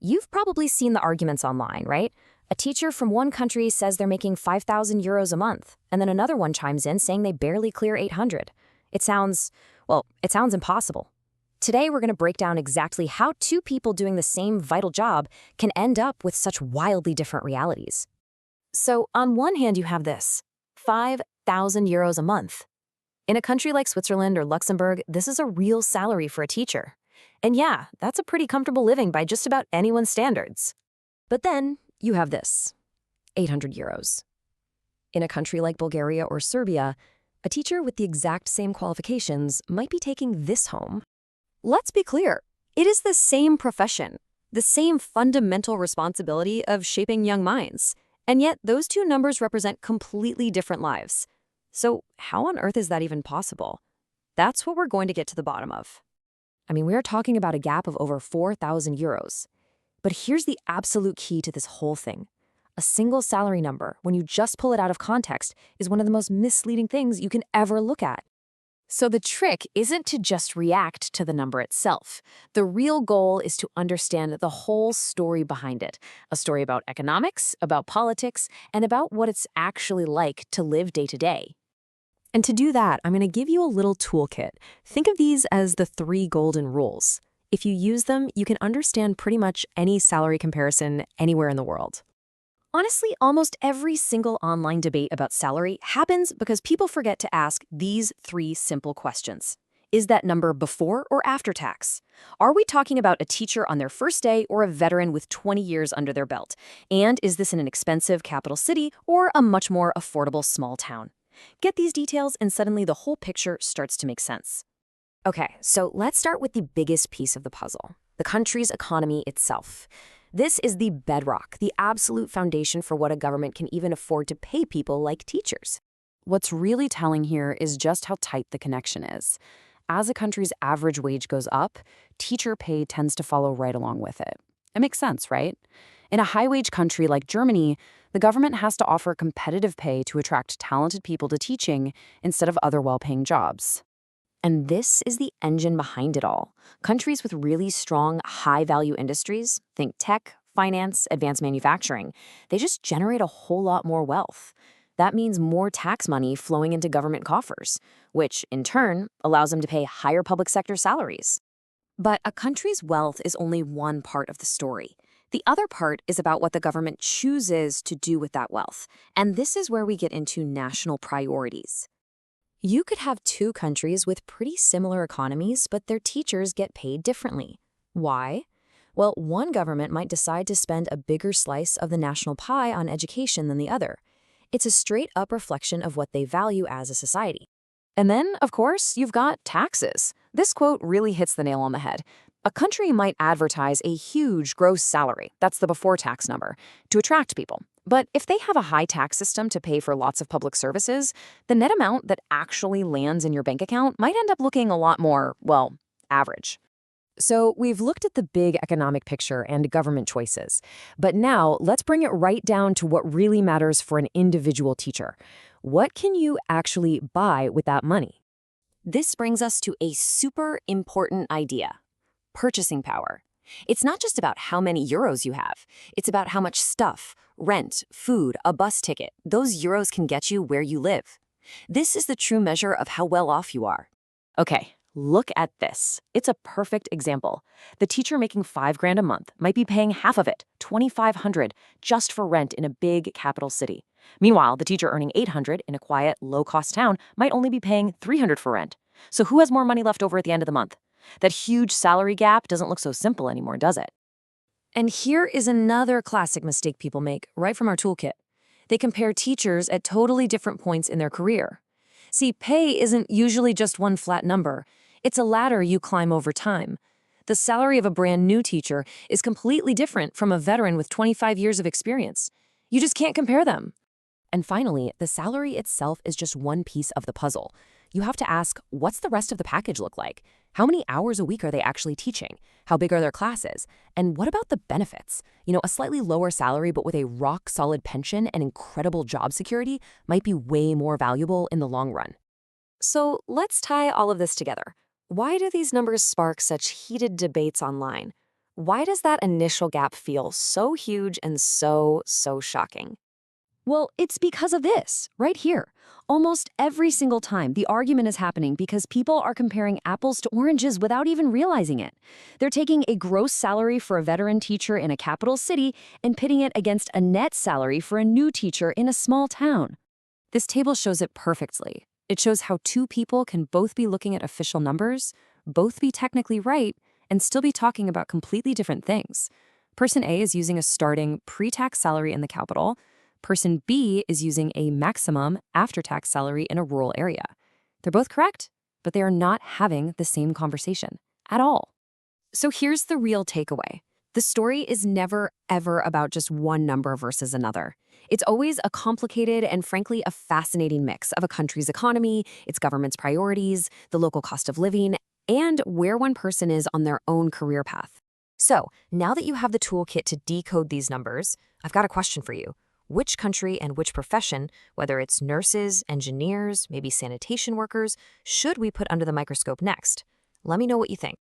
You've probably seen the arguments online, right? A teacher from one country says they're making 5,000 euros a month, and then another one chimes in saying they barely clear 800. It sounds impossible. Today, we're going to break down exactly how two people doing the same vital job can end up with such wildly different realities. So, on one hand, you have this 5,000 euros a month. In a country like Switzerland or Luxembourg, this is a real salary for a teacher. And yeah, that's a pretty comfortable living by just about anyone's standards. But then you have this 800 euros. In a country like Bulgaria or Serbia, a teacher with the exact same qualifications might be taking this home. Let's be clear, it is the same profession, the same fundamental responsibility of shaping young minds. And yet those two numbers represent completely different lives. So how on earth is that even possible? That's what we're going to get to the bottom of. We are talking about a gap of over 4,000 euros. But here's the absolute key to this whole thing. A single salary number, when you just pull it out of context, is one of the most misleading things you can ever look at. So the trick isn't to just react to the number itself. The real goal is to understand the whole story behind it. A story about economics, about politics, and about what it's actually like to live day to day. And to do that, I'm going to give you a little toolkit. Think of these as the 3 golden rules. If you use them, you can understand pretty much any salary comparison anywhere in the world. Honestly, almost every single online debate about salary happens because people forget to ask these 3 simple questions. Is that number before or after tax? Are we talking about a teacher on their first day or a veteran with 20 years under their belt? And is this in an expensive capital city or a much more affordable small town? Get these details and suddenly the whole picture starts to make sense. Okay, so let's start with the biggest piece of the puzzle, the country's economy itself. This is the bedrock, the absolute foundation for what a government can even afford to pay people like teachers. What's really telling here is just how tight the connection is. As a country's average wage goes up, teacher pay tends to follow right along with it. It makes sense, right? In a high-wage country like Germany, the government has to offer competitive pay to attract talented people to teaching instead of other well-paying jobs. And this is the engine behind it all. Countries with really strong, high-value industries, think tech, finance, advanced manufacturing, they just generate a whole lot more wealth. That means more tax money flowing into government coffers, which, in turn, allows them to pay higher public sector salaries. But a country's wealth is only one part of the story. The other part is about what the government chooses to do with that wealth. And this is where we get into national priorities. You could have 2 countries with pretty similar economies, but their teachers get paid differently. Why? Well, one government might decide to spend a bigger slice of the national pie on education than the other. It's a straight-up reflection of what they value as a society. And then, of course, you've got taxes. This quote really hits the nail on the head. A country might advertise a huge gross salary, that's the before-tax number, to attract people. But if they have a high tax system to pay for lots of public services, the net amount that actually lands in your bank account might end up looking a lot more, average. So we've looked at the big economic picture and government choices. But now let's bring it right down to what really matters for an individual teacher. What can you actually buy with that money? This brings us to a super important idea: purchasing power. It's not just about how many euros you have. It's about how much stuff, rent, food, a bus ticket, those euros can get you where you live. This is the true measure of how well off you are. Okay, look at this. It's a perfect example. The teacher making $5,000 a month might be paying half of it, $2,500, just for rent in a big capital city. Meanwhile, the teacher earning $800 in a quiet, low-cost town might only be paying $300 for rent. So who has more money left over at the end of the month? That huge salary gap doesn't look so simple anymore, does it? And here is another classic mistake people make, right from our toolkit. They compare teachers at totally different points in their career. See, pay isn't usually just one flat number. It's a ladder you climb over time. The salary of a brand new teacher is completely different from a veteran with 25 years of experience. You just can't compare them. And finally, the salary itself is just one piece of the puzzle. You have to ask, what's the rest of the package look like? How many hours a week are they actually teaching? How big are their classes? And what about the benefits? A slightly lower salary but with a rock-solid pension and incredible job security might be way more valuable in the long run. So let's tie all of this together. Why do these numbers spark such heated debates online? Why does that initial gap feel so huge and so shocking? Well, it's because of this, right here. Almost every single time, the argument is happening because people are comparing apples to oranges without even realizing it. They're taking a gross salary for a veteran teacher in a capital city and pitting it against a net salary for a new teacher in a small town. This table shows it perfectly. It shows how two people can both be looking at official numbers, both be technically right, and still be talking about completely different things. Person A is using a starting pre-tax salary in the capital. Person B is using a maximum after-tax salary in a rural area. They're both correct, but they are not having the same conversation at all. So here's the real takeaway. The story is never, ever about just one number versus another. It's always a complicated and frankly a fascinating mix of a country's economy, its government's priorities, the local cost of living, and where one person is on their own career path. So now that you have the toolkit to decode these numbers, I've got a question for you. Which country and which profession, whether it's nurses, engineers, maybe sanitation workers, should we put under the microscope next? Let me know what you think.